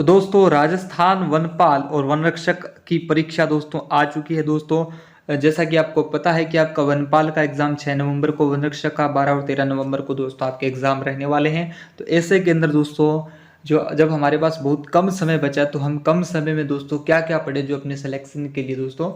तो दोस्तों राजस्थान वनपाल और वनरक्षक की परीक्षा दोस्तों आ चुकी है दोस्तों। जैसा कि आपको पता है कि आपका वनपाल का एग्जाम 6 नवंबर को, वनरक्षक का 12 और 13 नवंबर को दोस्तों आपके एग्जाम रहने वाले हैं। तो ऐसे के अंदर दोस्तों जो जब हमारे पास बहुत कम समय बचा तो हम कम समय में दोस्तों क्या क्या पढ़े जो अपने सिलेक्शन के लिए दोस्तों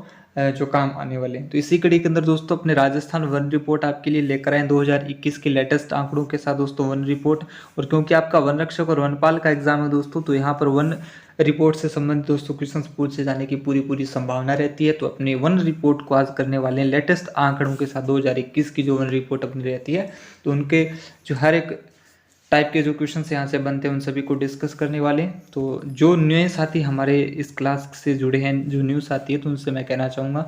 जो काम आने वाले हैं। तो इसी कड़ी के अंदर दोस्तों अपने राजस्थान वन रिपोर्ट आपके लिए लेकर आए 2021 के लेटेस्ट आंकड़ों के साथ दोस्तों वन रिपोर्ट। और क्योंकि आपका वन रक्षक और वनपाल का एग्जाम है दोस्तों, तो यहाँ पर वन रिपोर्ट से संबंधित दोस्तों क्वेश्चन पूछे जाने की पूरी संभावना रहती है। तो अपने वन रिपोर्ट को आज करने वाले हैं लेटेस्ट आंकड़ों के साथ 2021 की जो वन रिपोर्ट अपनी रहती है, तो उनके जो हर एक टाइप के जो क्वेश्चन यहाँ से बनते हैं उन सभी को डिस्कस करने वाले हैं। तो जो नए साथी हमारे इस क्लास से जुड़े हैं, जो न्यू साथी है, तो उनसे मैं कहना चाहूँगा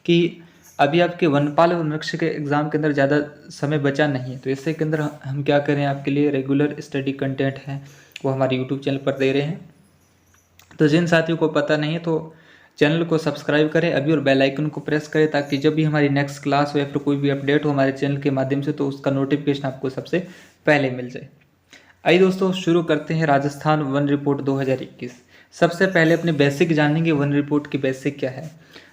कि अभी आपके वनपाल और वनरक्षक के एग्जाम के अंदर ज़्यादा समय बचा नहीं है। तो इससे के अंदर हम क्या करें, आपके लिए रेगुलर स्टडी कंटेंट है वो हमारे यूट्यूब चैनल पर दे रहे हैं। तो जिन साथियों को पता नहीं है तो चैनल को सब्सक्राइब करें अभी और बेल आइकन को प्रेस करें, ताकि जब भी हमारी नेक्स्ट क्लास हो या फिर कोई भी अपडेट हो हमारे चैनल के माध्यम से तो उसका नोटिफिकेशन आपको सबसे पहले मिल जाए। आइए दोस्तों शुरू करते हैं राजस्थान वन रिपोर्ट 2021। सबसे पहले अपने बेसिक जानेंगे वन रिपोर्ट की बेसिक क्या है।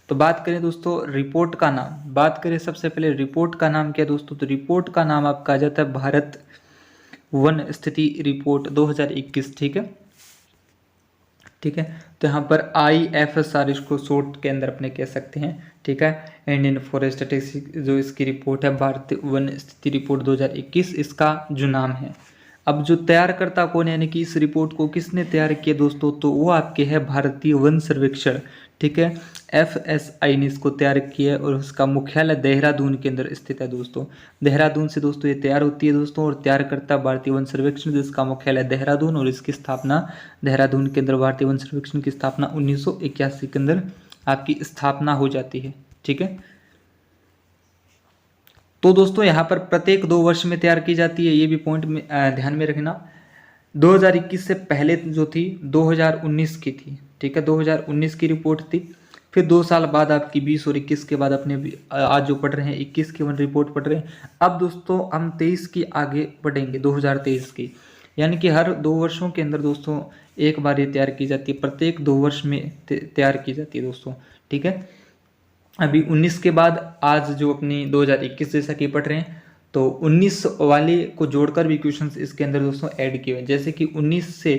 तो बात करें दोस्तों रिपोर्ट का नाम, बात करें सबसे पहले रिपोर्ट का नाम क्या है दोस्तों। तो रिपोर्ट का नाम आपका आ जाता है भारत वन स्थिति रिपोर्ट 2021। ठीक है, ठीक है। तो यहाँ पर IFSR इसको शॉर्ट के अंदर अपने कह सकते हैं। ठीक है, इंडियन फॉरेस्ट स्टैटिस्टिक्स जो इसकी रिपोर्ट है भारतीय वन स्थिति रिपोर्ट 2021 इसका जो नाम है। अब जो तैयारकर्ता कौन है, यानी कि इस रिपोर्ट को किसने तैयार किया दोस्तों, तो वो आपके है भारतीय वन सर्वेक्षण। ठीक है, FSI ने इसको तैयार किया है और उसका मुख्यालय देहरादून के अंदर स्थित है दोस्तों। देहरादून से दोस्तों ये तैयार होती है दोस्तों, और तैयारकर्ता भारतीय वन सर्वेक्षण जिसका मुख्यालय देहरादून, और इसकी स्थापना देहरादून के अंदर भारतीय वन सर्वेक्षण की स्थापना 1981 के अंदर आपकी स्थापना हो जाती है। ठीक है, तो दोस्तों यहाँ पर प्रत्येक 2 वर्ष में तैयार की जाती है, ये भी पॉइंट में ध्यान में रखना। 2021 से पहले जो थी 2019 की थी। ठीक है, 2019 की रिपोर्ट थी। फिर 2 साल बाद आपकी 20 और 21 के बाद अपने आज जो पढ़ रहे हैं 21 की वन रिपोर्ट पढ़ रहे हैं। अब दोस्तों हम 23 की आगे पढ़ेंगे, 2023 की, यानी कि हर 2 वर्षों के अंदर दोस्तों एक बार ये तैयार की जाती है, प्रत्येक 2 वर्ष में तैयार की जाती है दोस्तों। ठीक है, अभी 19 के बाद आज जो अपनी 2021 जैसा कि पढ़ रहे हैं, तो 19 वाले को जोड़कर भी क्वेश्चंस इसके अंदर दोस्तों ऐड किए हुए, जैसे कि 19 से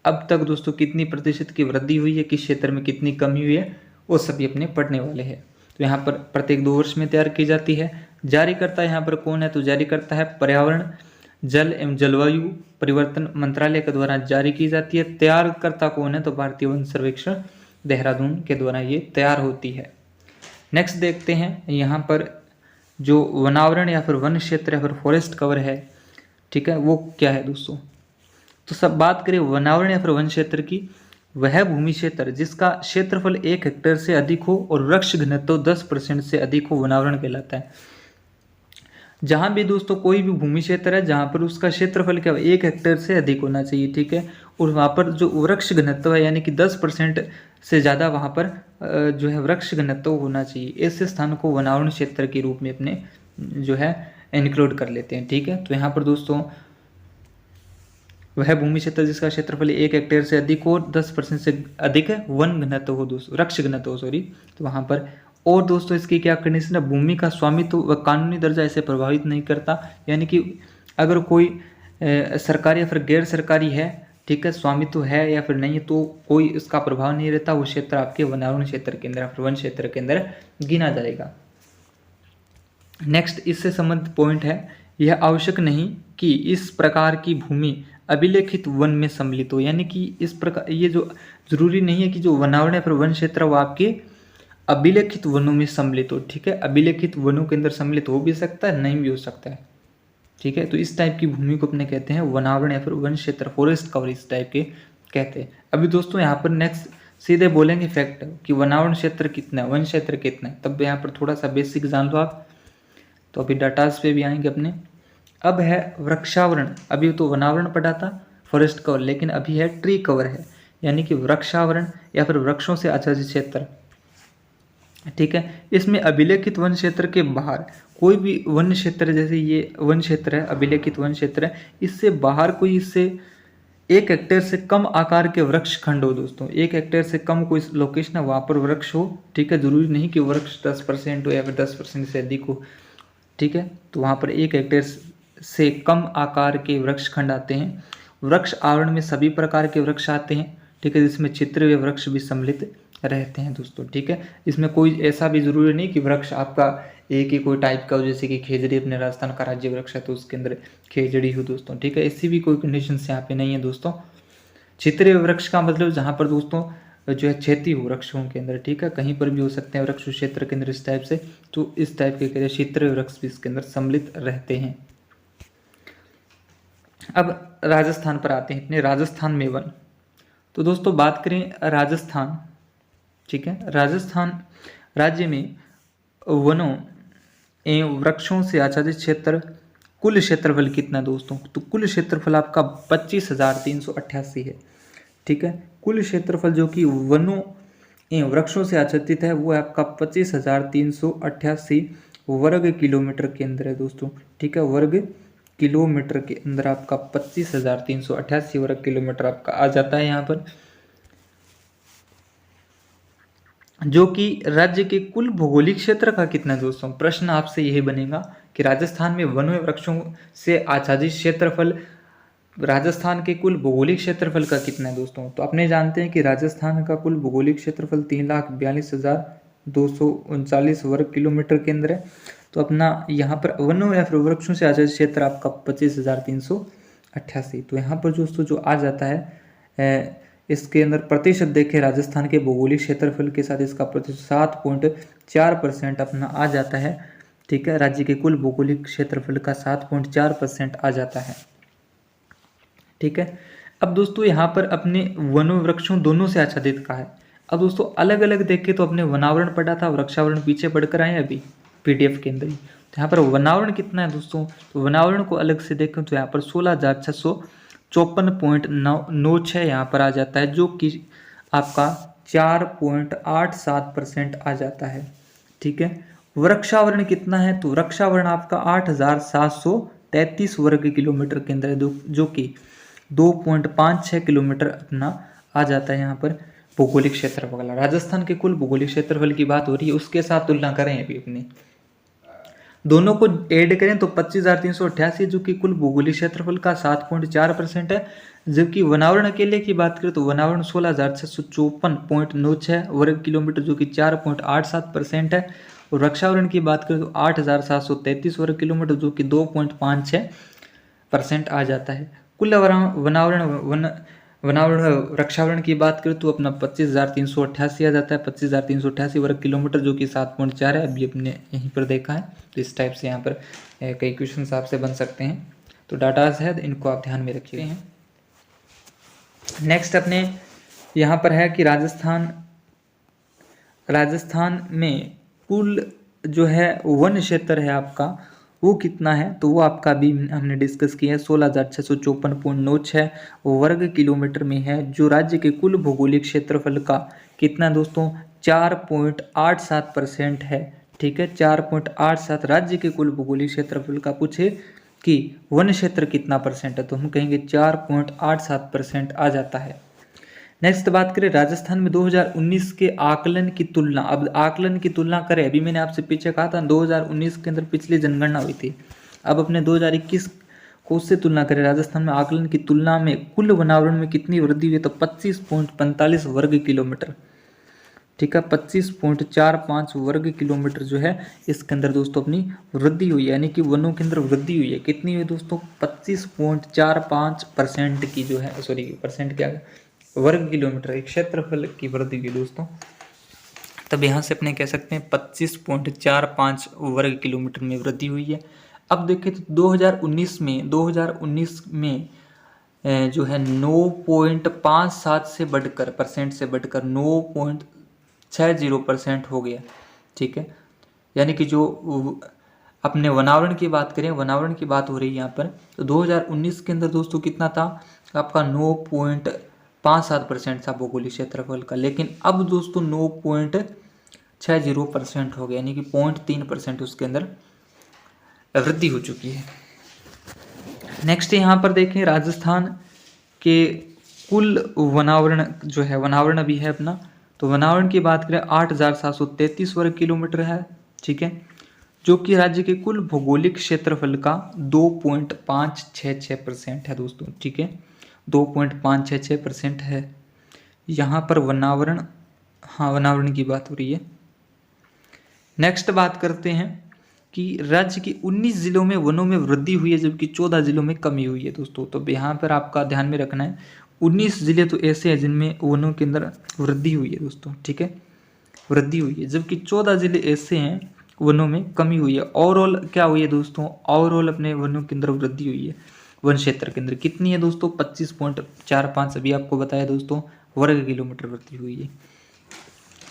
अब तक दोस्तों कितनी प्रतिशत की वृद्धि हुई है, किस क्षेत्र में कितनी कमी हुई है, वो सभी अपने पढ़ने वाले हैं। तो यहाँ पर प्रत्येक 2 वर्ष में तैयार की जाती है। जारीकर्ता यहाँ पर कौन है, तो जारीकर्ता है पर्यावरण जल एवं जलवायु परिवर्तन मंत्रालय के द्वारा जारी की जाती है। तैयारकर्ता कौन है, तो भारतीय वन सर्वेक्षण देहरादून के द्वारा ये तैयार होती है। नेक्स्ट देखते हैं यहाँ पर जो वनावरण या फिर वन क्षेत्र या फिर फॉरेस्ट कवर है, ठीक है, वो क्या है दोस्तों। तो सब बात करें वनावरण या फिर वन क्षेत्र की, वह भूमि क्षेत्र जिसका क्षेत्रफल 1 हेक्टेयर से अधिक हो और वृक्ष घनत्व 10% से अधिक हो, वनावरण कहलाता है। जहाँ भी दोस्तों कोई भी भूमि क्षेत्र है जहाँ पर उसका क्षेत्रफल क्या 1 हेक्टेयर से अधिक होना चाहिए। ठीक है, और वहाँ पर जो वृक्ष घनत्व है यानी कि 10% से ज़्यादा वहाँ पर जो है वृक्ष घनत्व होना चाहिए, ऐसे स्थान को वनावरण क्षेत्र के रूप में अपने जो है इंक्लूड कर लेते हैं। ठीक है, तो यहाँ पर दोस्तों वह भूमि क्षेत्र जिसका क्षेत्रफल 1 हेक्टेयर से अधिक हो, 10% से अधिक है वन घनत्व हो दोस्तों, वृक्ष घनत्व हो सॉरी, तो वहाँ पर। और दोस्तों इसकी क्या कंडीशन है, भूमि का स्वामित्व व कानूनी दर्जा इसे प्रभावित नहीं करता, यानी कि अगर कोई सरकारी या फिर गैर सरकारी है, ठीक है, स्वामित्व है या फिर नहीं, तो कोई इसका प्रभाव नहीं रहता, वो क्षेत्र आपके वनावरण क्षेत्र के अंदर वन क्षेत्र के अंदर गिना जाएगा। नेक्स्ट इससे संबंधित पॉइंट है, यह आवश्यक नहीं कि इस प्रकार की भूमि अभिलेखित वन में सम्मिलित हो, यानी कि इस प्रकार ये जो जरूरी नहीं है कि जो वनावरण या फिर वन क्षेत्र वो आपके अभिलेखित वनों में सम्मिलित हो। ठीक है, अभिलेखित वनों के अंदर सम्मिलित हो भी सकता है, नहीं भी हो सकता है। ठीक है, तो इस टाइप की भूमि को अपने कहते हैं वनावरण या फिर वन क्षेत्र, फॉरेस्ट कवर इस टाइप के कहते हैं। अभी दोस्तों यहाँ पर नेक्स्ट सीधे बोलेंगे फैक्ट कि वनावरण क्षेत्र कितना है, वन क्षेत्र कितना है, तब यहाँ पर थोड़ा सा बेसिक जान लो आप। तो अभी डाटाज पे भी आएंगे अपने। अब है वृक्षावरण, अभी तो वनावरण पढ़ा था फॉरेस्ट कवर, लेकिन अभी है ट्री कवर है, यानी कि वृक्षावरण या फिर वृक्षों से आच्छादित क्षेत्र। ठीक है, इसमें अभिलेखित वन क्षेत्र के बाहर कोई भी वन क्षेत्र, जैसे ये वन क्षेत्र है, अभिलेखित वन क्षेत्र है, इससे बाहर कोई इससे 1 हेक्टेयर से कम आकार के वृक्ष खंड हो दोस्तों, 1 हेक्टेयर से कम कोई लोकेशन है वहाँ पर वृक्ष हो, ठीक है, जरूरी नहीं कि वृक्ष 10% हो या फिर 10% से अधिक हो, ठीक है। तो वहाँ पर 1 हेक्टेयर से कम आकार के वृक्ष खंड आते हैं। वृक्ष आवरण में सभी प्रकार के वृक्ष आते हैं, ठीक है, जिसमें चित्र हुए वृक्ष भी सम्मिलित रहते हैं दोस्तों, ठीक है। इसमें कोई ऐसा भी जरूरी नहीं कि वृक्ष आपका एक ही कोई टाइप का हो, जैसे कि खेजड़ी अपने राजस्थान का राज्य वृक्ष है तो उसके अंदर खेजड़ी हो दोस्तों, ठीक है, ऐसी भी कोई कंडीशन यहाँ पे नहीं है दोस्तों। क्षेत्रीय वृक्ष का मतलब जहाँ पर दोस्तों जो है क्षेत्रीय वृक्षों के अंदर, ठीक है, कहीं पर भी हो सकते हैं वृक्ष क्षेत्र के अंदर इस टाइप से, तो इस टाइप के क्षेत्रीय वृक्ष भी इसके अंदर सम्मिलित रहते हैं। अब राजस्थान पर आते हैं, इतने राजस्थान में वन। तो दोस्तों बात करें राजस्थान, ठीक है, राजस्थान राज्य में वनों एवं वृक्षों से आच्छादित क्षेत्र कुल क्षेत्रफल कितना दोस्तों, तो कुल क्षेत्रफल आपका 25,388 है, ठीक है। कुल क्षेत्रफल जो कि वनों एवं वृक्षों से आच्छादित है वो है आपका 25,388 वर्ग किलोमीटर के अंदर है दोस्तों, ठीक है, वर्ग किलोमीटर के अंदर आपका 25,388 वर्ग किलोमीटर आपका आ जाता है यहाँ पर, जो कि राज्य के कुल भौगोलिक क्षेत्र का कितना दोस्तों। प्रश्न आपसे यही बनेगा कि राजस्थान में वनों एवं वृक्षों से आच्छादित क्षेत्रफल राजस्थान के कुल भौगोलिक क्षेत्रफल का कितना है दोस्तों। तो अपने जानते हैं कि राजस्थान का कुल भौगोलिक क्षेत्रफल 3,42,239 वर्ग किलोमीटर के अंदर है। तो अपना यहाँ पर वनों या फिर वृक्षों से आच्छादित क्षेत्र आपका 25,388। तो यहाँ पर दोस्तों जो आ जाता है इसके अंदर प्रतिशत देखें राजस्थान के भौगोलिक क्षेत्रफल के साथ इसका प्रतिशत 7.4% अपना आ जाता है, ठीक है, राज्य के कुल भौगोलिक क्षेत्रफल का 7.4% आ जाता है, ठीक है। अब दोस्तों यहाँ पर अपने वनों वृक्षों दोनों से आच्छादित का है। अब दोस्तों अलग अलग देखें तो अपने वनावरण पढ़ा था, वृक्षावरण पीछे पढ़कर आए अभी PDF के अंदर ही। तो यहाँ पर वनावरण कितना है दोस्तों, तो वनावरण को अलग से देखें तो यहाँ पर 16,654.96 यहाँ पर आ जाता है, जो कि आपका 4.87% आ जाता है, ठीक है। वृक्षावरण कितना है, तो वृक्षावरण आपका 8,733 वर्ग किलोमीटर के अंदर है, जो कि 2.56 किलोमीटर अपना आ जाता है यहाँ पर भौगोलिक क्षेत्रफल। राजस्थान के कुल भौगोलिक क्षेत्रफल की बात हो रही है, उसके साथ तुलना करें अभी अपनी, दोनों को ऐड करें तो 25,388 जो कि कुल भौगोलिक क्षेत्रफल का 7.4% है, जबकि वनावरण अकेले की बात करें तो वनावरण 16,654.96 वर्ग किलोमीटर जो कि 4.87% है, और वृक्षावरण की बात करें तो 8,733 वर्ग किलोमीटर जो कि 2.56% आ जाता है। कुल वनावरण वृक्षावरण की बात करें तो अपना 25,388 आ जाता है, 25,388 वर्ग किलोमीटर जो कि 7.4 है, अभी अपने यहीं पर देखा है। तो इस टाइप से यहाँ पर कई क्वेश्चन आपसे बन सकते हैं, तो डाटाज है इनको आप ध्यान में रखिए हैं। नेक्स्ट अपने यहाँ पर है कि राजस्थान में कुल जो है वन क्षेत्र है आपका वो कितना है, तो वो आपका भी हमने डिस्कस किया है, 16,654.96 वर्ग किलोमीटर में है, जो राज्य के कुल भौगोलिक क्षेत्रफल का कितना दोस्तों 4.87% है, ठीक है, 4.87 राज्य के कुल भौगोलिक क्षेत्रफल का पूछे कि वन क्षेत्र कितना परसेंट है, तो हम कहेंगे 4.87% आ जाता है। नेक्स्ट बात करें राजस्थान में 2019 के आकलन की तुलना। अब आकलन की तुलना करें, अभी मैंने आपसे पीछे कहा था 2019 के अंदर पिछली जनगणना हुई थी, अब अपने 2021 को उससे तुलना करें राजस्थान में आकलन की तुलना में कुल वनावरण में कितनी वृद्धि हुई, तो 25.45 वर्ग किलोमीटर, ठीक है, 25.45 वर्ग किलोमीटर जो है इसके अंदर दोस्तों अपनी वृद्धि हुई, यानी कि वनों के अंदर वृद्धि हुई है। कितनी हुई दोस्तों 25.45% की जो है, सॉरी परसेंट क्या वर्ग किलोमीटर क्षेत्रफल की वृद्धि हुई दोस्तों। तब यहाँ से अपने कह सकते हैं 25.45 वर्ग किलोमीटर में वृद्धि हुई है। अब देखें तो 2019 में जो है 9.57 से बढ़कर परसेंट से बढ़कर 9.60% हो गया, ठीक है, यानी कि जो अपने वनावरण की बात करें, वनावरण की बात हो रही है यहाँ पर, तो 2019 के अंदर दोस्तों कितना था आपका 9.57% था भौगोलिक क्षेत्रफल का, लेकिन अब दोस्तों 9.60% हो गया, यानी कि 0.3% उसके अंदर वृद्धि हो चुकी है। नेक्स्ट यहाँ पर देखें राजस्थान के कुल वनावरण जो है, वनावरण अभी है अपना, तो वनावरण की बात करें 8,733 वर्ग किलोमीटर है, ठीक है, जो कि राज्य के कुल भौगोलिक क्षेत्रफल का 2.566% है दोस्तों, ठीक है, 2.566% है यहाँ पर वनावरण। हाँ, वनावरण की बात हो रही है। नेक्स्ट बात करते हैं कि राज्य के 19 जिलों में वनों में वृद्धि हुई है, जबकि 14 जिलों में कमी हुई है दोस्तों। तो यहाँ पर आपका ध्यान में रखना है, 19 जिले तो ऐसे हैं जिनमें वनों के अंदर वृद्धि हुई है दोस्तों, ठीक है, वृद्धि हुई है, जबकि 14 जिले ऐसे हैं वनों में कमी हुई है। ओवरऑल क्या हुई है दोस्तों, ओवरऑल अपने वनों के अंदर वृद्धि हुई है। वन क्षेत्र के अंदर कितनी है दोस्तों, 25.45 अभी आपको बताया दोस्तों, वर्ग किलोमीटर वृद्धि हुई है।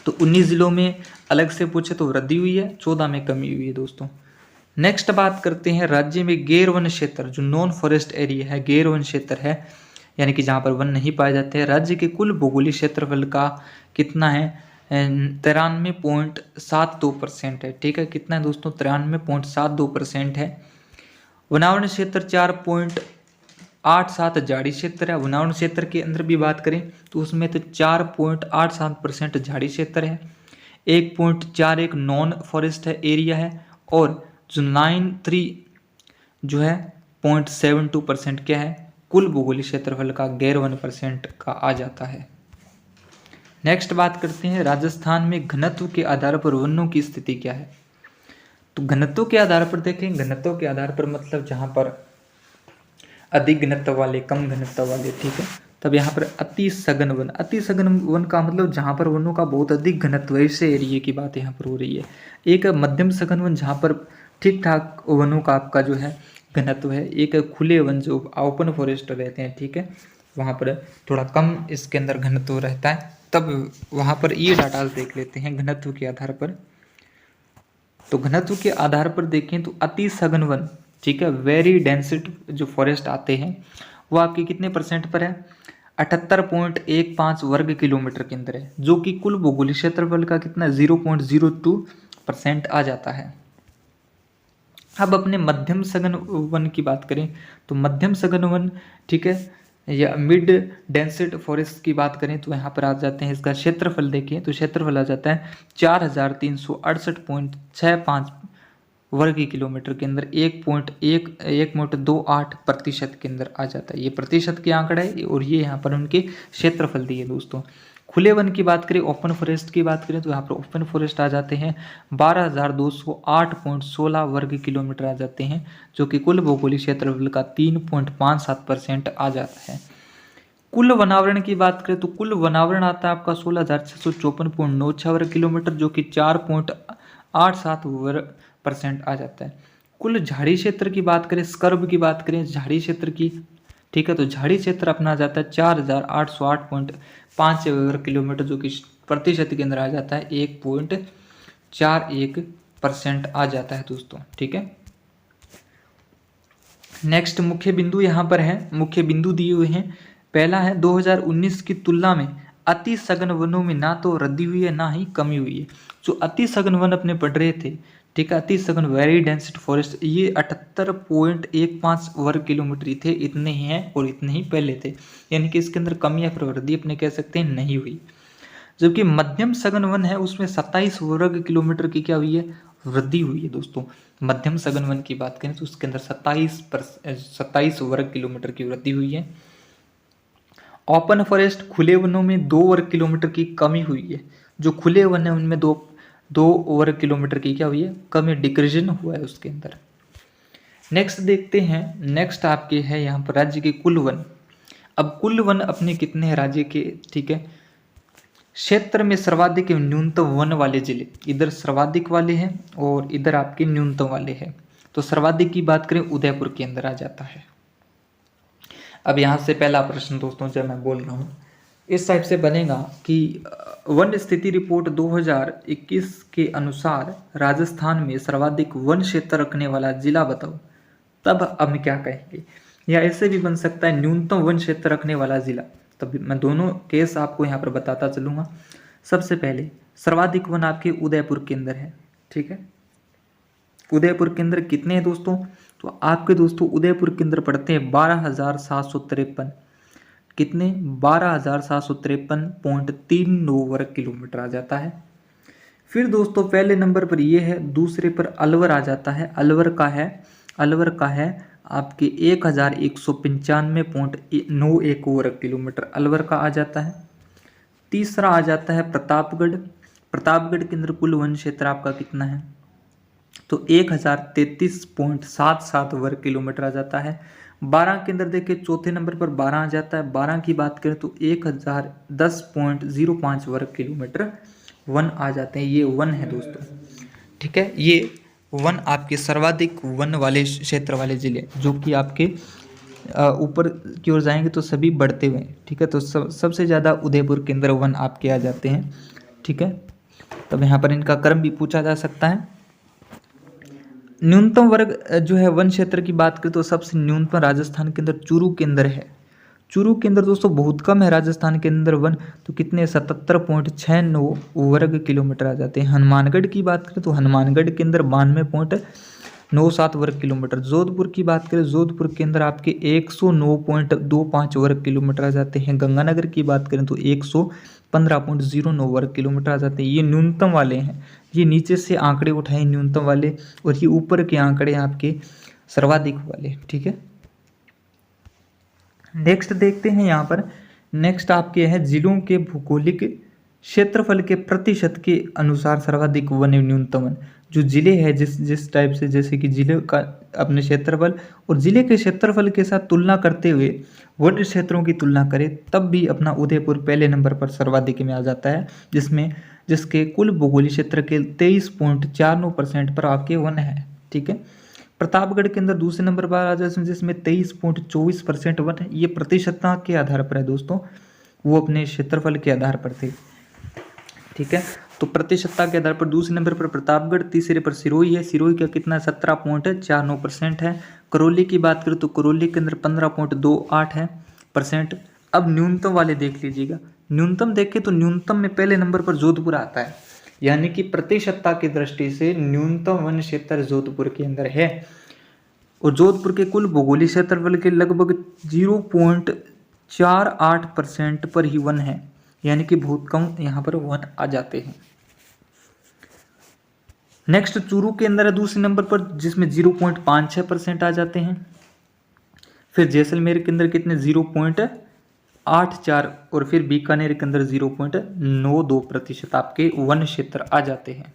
तो 19 जिलों में अलग से पूछे तो वृद्धि हुई है, 14 में कमी हुई है दोस्तों। नेक्स्ट बात करते हैं, राज्य में गैर वन क्षेत्र जो नॉन फॉरेस्ट एरिया है, गैर वन क्षेत्र है, यानी कि जहाँ पर वन नहीं पाए जाते हैं, राज्य के कुल भौगोलिक क्षेत्रफल का कितना है, 93.72% है, ठीक है, कितना है दोस्तों, 93.72% है। वनावरण क्षेत्र 4.87 झाड़ी क्षेत्र है। वनावरण क्षेत्र के अंदर भी बात करें तो उसमें तो 4.87% झाड़ी क्षेत्र है, 1.41 नॉन फॉरेस्ट है एरिया है, और जो 93 जो है 0.72% क्या है, कुल भौगोलिक क्षेत्रफल का गैर 1% का आ जाता है। नेक्स्ट बात करते हैं, राजस्थान में घनत्व के आधार पर वनों की स्थिति क्या है। तो घनत्व के आधार पर देखें, घनत्व के आधार पर मतलब जहाँ पर अधिक घनत्व वाले, कम घनत्व वाले, ठीक है, तब यहाँ पर अति सघन वन, अति सघन वन का मतलब जहाँ पर वनों का बहुत अधिक घनत्व है, ऐसे एरिया की बात यहाँ पर हो रही है। एक मध्यम सघन वन जहाँ पर ठीक ठाक वनों का आपका जो है घनत्व है। एक खुले वन जो ओपन फॉरेस्ट रहते हैं, ठीक है, वहाँ पर थोड़ा कम इसके अंदर घनत्व रहता है। तब वहाँ पर ये डाटा देख लेते हैं घनत्व के आधार पर। तो घनत्व के आधार पर देखें तो अति सघन वन, ठीक है, वेरी डेंसिट जो फॉरेस्ट आते हैं वो आपके कितने परसेंट पर है, 78.15 वर्ग किलोमीटर के अंदर है, जो कि कुल भौगोलिक क्षेत्रफल का कितना 0.02% आ जाता है। अब अपने मध्यम सघन वन की बात करें तो मध्यम सघन वन, ठीक है, या मिड डेंसिट फॉरेस्ट की बात करें तो यहाँ पर आ जाते हैं, इसका क्षेत्रफल देखें तो क्षेत्रफल आ जाता है 4,368.65 वर्ग किलोमीटर के अंदर 1.28% के अंदर आ जाता है। ये प्रतिशत के आंकड़ा है और ये यहाँ पर उनके क्षेत्रफल दिए दोस्तों। खुले वन की बात करें, ओपन फॉरेस्ट की बात करें तो यहाँ पर ओपन फॉरेस्ट आ जाते हैं 12,208.16 वर्ग किलोमीटर आ जाते हैं, जो कि कुल भौगोलिक क्षेत्रफल का 3.57% आ जाता है। कुल वनावरण की बात करें तो कुल वनावरण आता है आपका 16,654.96 वर्ग किलोमीटर, जो कि 4.87% आ जाता है। कुल झाड़ी क्षेत्र की बात करें, स्कर्ब की बात करें झाड़ी क्षेत्र की, ठीक है, तो झाड़ी क्षेत्र अपना जाता है 4,808.5 वर्ग किलोमीटर, जो कि प्रतिशत के अंदर आ जाता है 1.41% आ जाता है दोस्तों, ठीक है। नेक्स्ट मुख्य बिंदु यहाँ पर है, मुख्य बिंदु दिए हुए हैं। पहला है 2019 की तुलना में अति सघन वनों में ना तो वृद्धि हुई है ना ही कमी हुई है। जो अति सघन वन अपने पढ़ रहे थे, ठीक है, अति सघन वेरी डेंसिटी फॉरेस्ट, ये 78.15 वर्ग किलोमीटर ही थे, इतने ही हैं और इतने ही पहले थे, यानी कि इसके अंदर कमी या फिर वृद्धि अपने कह सकते हैं नहीं हुई। जबकि मध्यम सघन वन है उसमें 27 वर्ग किलोमीटर की क्या हुई है, वृद्धि हुई है दोस्तों। मध्यम सघन वन की बात करें तो उसके अंदर 27 वर्ग किलोमीटर की वृद्धि हुई है। ओपन फॉरेस्ट खुले वनों में 2 वर्ग किलोमीटर की कमी हुई है। जो खुले वन है उनमें दो वर्ग किलोमीटर की क्या हुई है, कमी, डिक्रीजन हुआ है उसके अंदर। नेक्स्ट देखते हैं, नेक्स्ट आपके है यहाँ पर राज्य के कुल वन। अब कुल वन अपने कितने हैं राज्य के, ठीक है, क्षेत्र में सर्वाधिक न्यूनतम वन वाले जिले, इधर सर्वाधिक वाले हैं और इधर आपके न्यूनतम वाले हैं। तो सर्वाधिक की बात करें उदयपुर के अंदर आ जाता है। अब यहाँ से पहला प्रश्न दोस्तों जब मैं बोल रहा हूँ इस टाइप से बनेगा कि वन स्थिति रिपोर्ट 2021 के अनुसार राजस्थान में सर्वाधिक वन क्षेत्र रखने वाला जिला बताओ। तब हम क्या कहेंगे, या ऐसे भी बन सकता है न्यूनतम वन क्षेत्र रखने वाला जिला। तब मैं दोनों केस आपको यहाँ पर बताता चलूँगा। सबसे पहले सर्वाधिक वन आपके उदयपुर के अंदर है, ठीक है। उदयपुर के अंदर कितने हैं दोस्तों, तो आपके दोस्तों उदयपुर के अंदर पड़ते हैं 12,753, कितने 12,753.39 वर्ग किलोमीटर आ जाता है। फिर दोस्तों पहले नंबर पर ये है, दूसरे पर अलवर आ जाता है। अलवर का है आपके 1195.91 वर्ग किलोमीटर अलवर का आ जाता है। तीसरा आ जाता है प्रतापगढ़। प्रतापगढ़ के अंदर कुल वन क्षेत्र आपका कितना है, तो 1033.77 वर्ग किलोमीटर आ जाता है। 12 के अंदर देखिए चौथे नंबर पर 12 आ जाता है। 12 की बात करें तो 1010.05 वर्ग किलोमीटर वन आ जाते हैं। ये वन है दोस्तों, ठीक है। ये वन आपके सर्वाधिक वन वाले क्षेत्र वाले जिले, जो कि आपके ऊपर की ओर जाएंगे तो सभी बढ़ते हुए, ठीक है। तो सबसे ज़्यादा उदयपुर के अंदर वन आपके आ जाते हैं, ठीक है। तब यहाँ पर इनका क्रम भी पूछा जा सकता है। न्यूनतम वर्ग जो है वन क्षेत्र की बात करें तो सबसे न्यूनतम राजस्थान के अंदर चूरू के अंदर है। चूरू के अंदर दोस्तों बहुत कम है राजस्थान के अंदर वन, तो कितने 77.69 वर्ग किलोमीटर आ जाते हैं। हनुमानगढ़ की बात करें तो हनुमानगढ़ के अंदर 92.97 वर्ग किलोमीटर। जोधपुर की बात करें, जोधपुर के अंदर आपके 109.25 वर्ग किलोमीटर आ जाते हैं। गंगानगर की बात करें तो 115.09 वर्ग किलोमीटर आ जाते हैं। ये न्यूनतम वाले हैं, ये नीचे से आंकड़े उठाए न्यूनतम वाले, और ये ऊपर के आंकड़े आपके सर्वाधिक वाले, ठीक है। नेक्स्ट देखते हैं यहाँ पर, नेक्स्ट आपके हैं जिलों के भौगोलिक क्षेत्रफल के प्रतिशत के अनुसार सर्वाधिक वन एवं न्यूनतम वन। जो जिले हैं जिस टाइप से, जैसे कि जिले का अपने क्षेत्रफल और जिले के क्षेत्रफल के साथ तुलना करते हुए वन क्षेत्रों की तुलना करें, तब भी अपना उदयपुर पहले नंबर पर सर्वाधिक में आ जाता है, जिसके कुल भौगोलिक क्षेत्र के 23.49% पर आपके वन है, ठीक है। प्रतापगढ़ के अंदर दूसरे नंबर पर आ जाते हैं, जिसमें 23.24% वन है। ये प्रतिशतता के आधार पर है दोस्तों, वो अपने क्षेत्रफल के आधार पर थे, ठीक है। तो प्रतिशतता के आधार पर दूसरे नंबर पर प्रतापगढ़, तीसरे पर सिरोही है। सिरोही का कितना 17.49% है। करौली की बात करें तो करौली के अंदर 15.28 है %। अब न्यूनतम वाले देख लीजिएगा, न्यूनतम देखें तो न्यूनतम में पहले नंबर पर जोधपुर आता है, यानी कि प्रतिशतता की दृष्टि से न्यूनतम वन क्षेत्र जोधपुर के अंदर है। और जोधपुर के कुल भौगोलिक क्षेत्रफल के लगभग 0.48% पर ही वन है, यानी कि बहुत कम यहाँ पर वन आ जाते हैं। नेक्स्ट चूरू के अंदर है दूसरे नंबर पर, जिसमें 0.56% आ जाते हैं। फिर जैसलमेर के अंदर कितने 0.84, और फिर बीकानेर के अंदर 0.92% आपके वन क्षेत्र आ जाते हैं।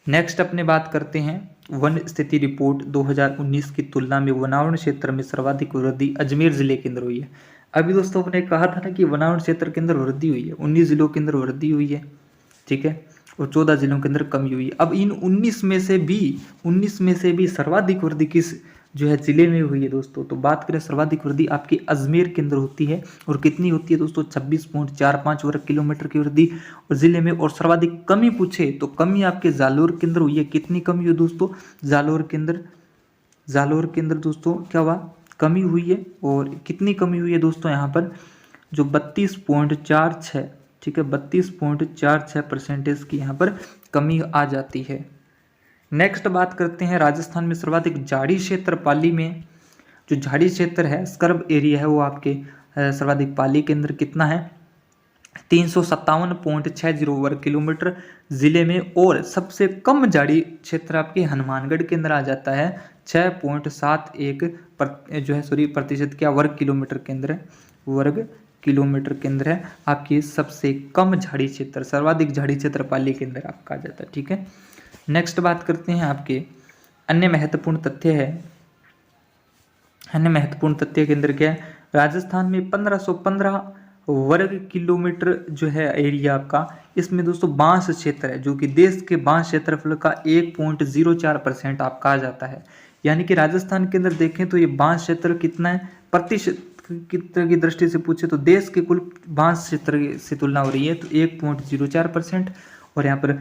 नेक्स्ट अपने बात करते हैं वन स्थिति रिपोर्ट 2019 की तुलना में वनावरण क्षेत्र में सर्वाधिक वृद्धि अजमेर जिले के अंदर हुई है। अभी दोस्तों अपने कहा था ना कि वनावरण क्षेत्र के अंदर वृद्धि हुई है, 19 जिलों के अंदर वृद्धि हुई है, ठीक है, और 14 जिलों के अंदर कमी हुई है। अब इन 19 में से भी सर्वाधिक वृद्धि किस जो है जिले में हुई है दोस्तों, तो बात करें सर्वाधिक वृद्धि आपकी अजमेर के अंदर होती है। और कितनी होती है दोस्तों, 26.45 वर्ग किलोमीटर की वृद्धि और जिले में। और सर्वाधिक कमी पूछे तो कमी आपके जालोर के अंदर हुई है। कितनी कमी हुई दोस्तों, जालोर के अंदर दोस्तों क्या हुआ, कमी हुई है। और कितनी कमी हुई है दोस्तों, यहाँ पर जो 32.46, ठीक है, 32.46% की यहाँ पर कमी आ जाती है। नेक्स्ट बात करते हैं राजस्थान में सर्वाधिक झाड़ी क्षेत्र पाली में। जो झाड़ी क्षेत्र है, स्कर्ब एरिया है, वो आपके सर्वाधिक पाली के अंदर कितना है 357.60 वर्ग किलोमीटर जिले में। और सबसे कम झाड़ी क्षेत्र आपके हनुमानगढ़ के अंदर आ जाता है 6.71 प्रतिशत क्या वर्ग किलोमीटर के अंदर है, वर्ग किलोमीटर के अंदर है आपकी सबसे कम झाड़ी क्षेत्र। सर्वाधिक झाड़ी क्षेत्र पाली के अंदर आपका आ जाता है, ठीक है। नेक्स्ट बात करते हैं आपके अन्य महत्वपूर्ण तथ्य है। अन्य महत्वपूर्ण तथ्य के अंदर क्या है, राजस्थान में 1515 वर्ग किलोमीटर जो है एरिया आपका, इसमें दोस्तों बांस क्षेत्र है, जो कि देश के बांस क्षेत्रफल का 1.04% आपका आ जाता है। यानी कि राजस्थान के अंदर देखें तो ये बांस क्षेत्र कितना है, प्रतिशत की दृष्टि से पूछे तो देश के कुल बांस क्षेत्र से तुलना हो रही है तो 1.04%। और यहाँ पर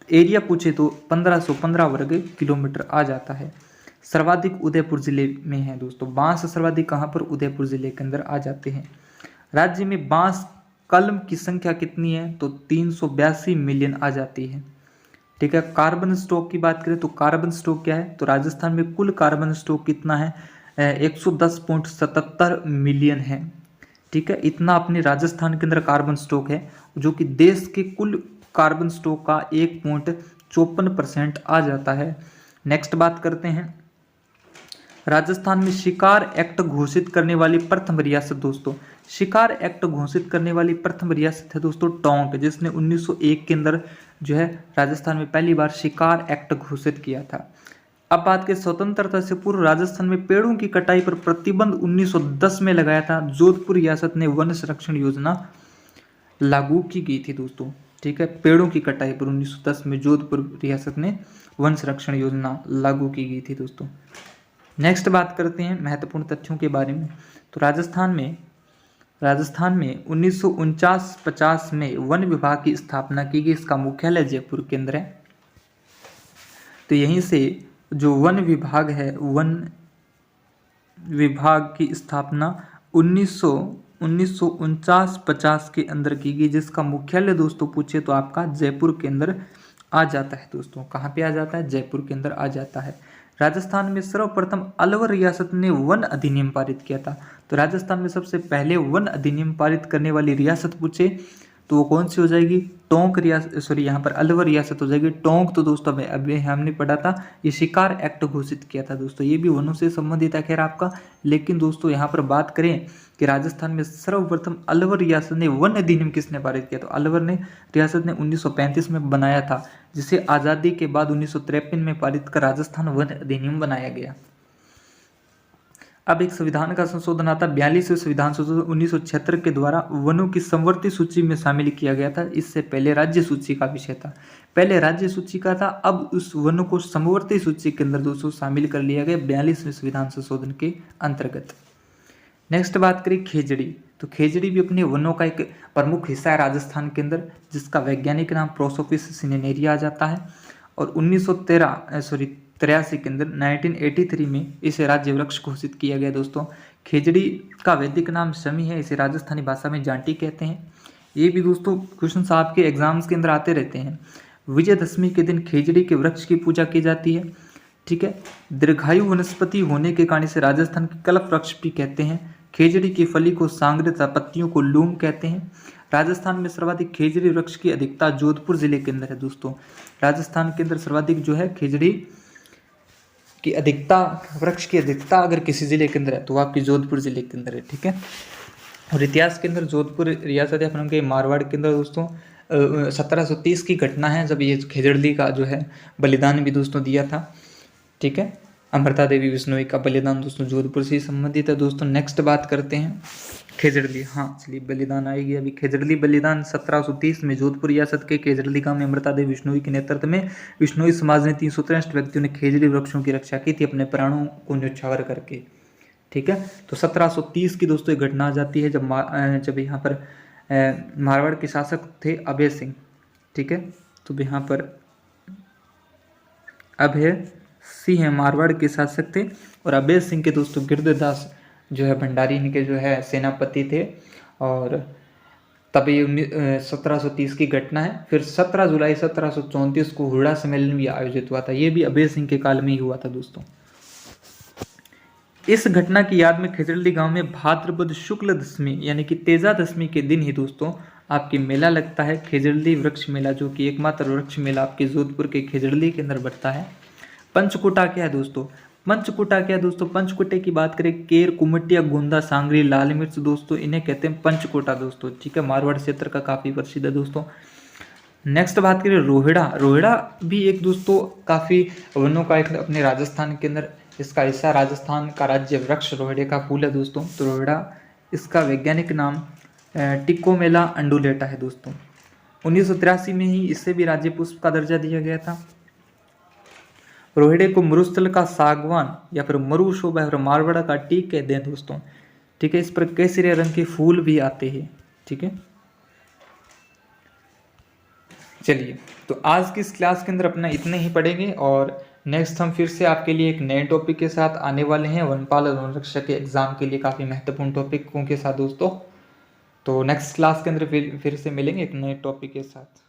एरिया पूछे तो 1515 वर्ग किलोमीटर आ जाता है। सर्वाधिक उदयपुर जिले में है दोस्तों, बांस सर्वाधिक कहाँ पर, उदयपुर जिले के अंदर आ जाते हैं। राज्य में बांस कलम की संख्या कितनी है, तो 382 मिलियन आ जाती है, ठीक है। कार्बन स्टॉक की बात करें तो कार्बन स्टॉक क्या है, तो राजस्थान में कुल कार्बन स्टॉक कितना है 110.77 मिलियन है, ठीक है, इतना अपने राजस्थान के अंदर कार्बन स्टॉक है, जो कि देश के कुल कार्बन स्टॉक का 1.54% आ जाता है। नेक्स्ट बात करते हैं, राजस्थान में शिकार एक्ट घोषित करने वाली प्रथम रियासत दोस्तों, शिकार एक्ट घोषित करने वाली प्रथम रियासत है दोस्तों टोंक, जिसने 1901 के अंदर जो है राजस्थान में पहली बार शिकार एक्ट घोषित किया था। अब बात के स्वतंत्रता से पूर्व राजस्थान में पेड़ों की कटाई पर प्रतिबंध 1910 में लगाया था। जोधपुर रियासत ने वन संरक्षण योजना लागू की गई थी दोस्तों। ठीक है, पेड़ों की कटाई पर 1910 में जोधपुर रियासत ने वन संरक्षण योजना लागू की गई थी दोस्तों। नेक्स्ट बात करते हैं महत्वपूर्ण तथ्यों के बारे में। तो राजस्थान में 1949-50 में वन विभाग की स्थापना की गई। इसका मुख्यालय जयपुर के अंदर है। तो यहीं से जो वन विभाग है, वन विभाग की स्थापना 1949-50 के अंदर की गई, जिसका मुख्यालय दोस्तों पूछे तो आपका जयपुर के अंदर आ जाता है दोस्तों। कहाँ पे आ जाता है? जयपुर के अंदर आ जाता है। राजस्थान में सर्वप्रथम अलवर रियासत ने वन अधिनियम पारित किया था। तो राजस्थान में सबसे पहले वन अधिनियम पारित करने वाली रियासत पूछे तो वो कौन सी हो जाएगी? टोंक रियासत, सॉरी यहाँ पर अलवर रियासत हो जाएगी। टोंक तो दोस्तों अभी हमने पढ़ा था, ये शिकार एक्ट घोषित किया था दोस्तों, ये भी वनों से संबंधित है खैर आपका। लेकिन दोस्तों यहाँ पर बात करें कि राजस्थान में सर्वप्रथम अलवर रियासत ने वन अधिनियम किसने पारित किया? तो अलवर ने रियासत ने 1935 में बनाया था, जिसे आज़ादी के बाद 1953 में पारित कर राजस्थान वन अधिनियम बनाया गया। अब एक संविधान का संशोधन आता, 42वें संविधान संशोधन 1976 के द्वारा वनों की संवर्ती सूची में शामिल किया गया था। इससे पहले राज्य सूची का विषय था, पहले राज्य सूची का था, अब उस वनों को समवर्ती सूची के अंदर दोस्तों शामिल कर लिया गया 42वें संविधान संशोधन के अंतर्गत। नेक्स्ट बात करें खेजड़ी। तो खेजड़ी भी अपने वनों का एक प्रमुख हिस्सा है राजस्थान के अंदर, जिसका वैज्ञानिक नाम प्रोसोपिस सिनेरिया आ जाता है। और 1983 के अंदर 1983 में इसे राज्य वृक्ष घोषित किया गया दोस्तों। खेजड़ी का वैदिक नाम शमी है, इसे राजस्थानी भाषा में जांटी कहते हैं। ये भी दोस्तों क्वेश्चन आपके एग्जाम्स के अंदर आते रहते हैं। विजयदशमी के दिन खेजड़ी के वृक्ष की पूजा की जाती है। ठीक है, दीर्घायु वनस्पति होने के कारण इसे राजस्थान की कल्प वृक्ष भी कहते हैं। खेजड़ी की फली को सांगरे तथा पत्तियों को लूम कहते हैं। राजस्थान में सर्वाधिक खेजड़ी वृक्ष की अधिकता जोधपुर जिले के अंदर है दोस्तों। राजस्थान के अंदर सर्वाधिक जो है खेजड़ी की अधिकता, वृक्ष की अधिकता अगर किसी जिले के अंदर है तो आपकी जोधपुर जिले के अंदर है। ठीक है, और इतिहास के अंदर जोधपुर रियासत है अपने के मारवाड़ के अंदर दोस्तों 1730 की घटना है, जब ये खेजड़ी का जो है बलिदान भी दोस्तों दिया था। ठीक है, अमृता देवी बिश्नोई का बलिदान दोस्तों जोधपुर से ही संबंधित है दोस्तों। नेक्स्ट बात करते हैं खेजड़ी। हाँ चलिए, बलिदान आएगी अभी। खेजड़ी बलिदान 1730 में जोधपुर रियासत के खेजड़ी गांव में अमृता देवी बिश्नोई के नेतृत्व में बिश्नोई समाज ने 363 व्यक्तियों ने खेजड़ी वृक्षों की रक्षा की थी अपने प्राणों को न्यौछावर करके। ठीक है, तो 1730 की दोस्तों एक घटना आ जाती है जब यहाँ पर मारवाड़ के शासक थे अभय सिंह। ठीक है, तो यहाँ पर अभय सिंह मारवाड़ के शासक थे और अभय सिंह के दोस्तों गिरधदास जो है भंडारी इनके जो है सेनापति थे। और तब ये 1730 की घटना है। फिर 17 जुलाई 1734 को हुड़ा सम्मेलन भी आयोजित हुआ था, ये भी अभय सिंह के काल में ही हुआ था दोस्तों। इस घटना की याद में खेजड़ी गांव में भाद्रपद शुक्ल दशमी यानी कि तेजा दशमी के दिन ही दोस्तों आपके मेला लगता है, खेजड़ी वृक्ष मेला, जो कि एकमात्र वृक्ष मेला आपके जोधपुर के खेजड़ी के अंदर बढ़ता है। पंचकुटा क्या है दोस्तों? पंचकुटा क्या है दोस्तों? पंचकुटे की बात करें, केर, कुमटिया, गोंदा, सांगरी, लाल मिर्च दोस्तों, इन्हें कहते हैं पंचकुटा दोस्तों। ठीक है, मारवाड़ क्षेत्र का काफी प्रसिद्ध है दोस्तों। नेक्स्ट बात करें रोहिड़ा। रोहिड़ा भी एक दोस्तों काफी वनों का एक अपने राजस्थान के अंदर इसका हिस्सा, राजस्थान का राज्य वृक्ष रोहिड़े का फूल है दोस्तों। तो रोहिड़ा, इसका वैज्ञानिक नाम टिकोमेला अंडुलेटा है दोस्तों। 1983 में ही इससे भी राज्य पुष्प का दर्जा दिया गया था। रोहिड़े को मरुस्थल का सागवान या फिर मरुशोभा या फिर मारवाड़ा का टीक कहते हैं दोस्तों। ठीक है, इस पर केसरिया रंग के फूल भी आते हैं। ठीक है, चलिए तो आज की इस क्लास के अंदर अपना इतने ही पढ़ेंगे और नेक्स्ट हम फिर से आपके लिए एक नए टॉपिक के साथ आने वाले हैं, वनपाल और वनरक्षक के एग्जाम के लिए काफ़ी महत्वपूर्ण टॉपिकों के साथ दोस्तों। तो नेक्स्ट क्लास के अंदर फिर से मिलेंगे एक नए टॉपिक के साथ।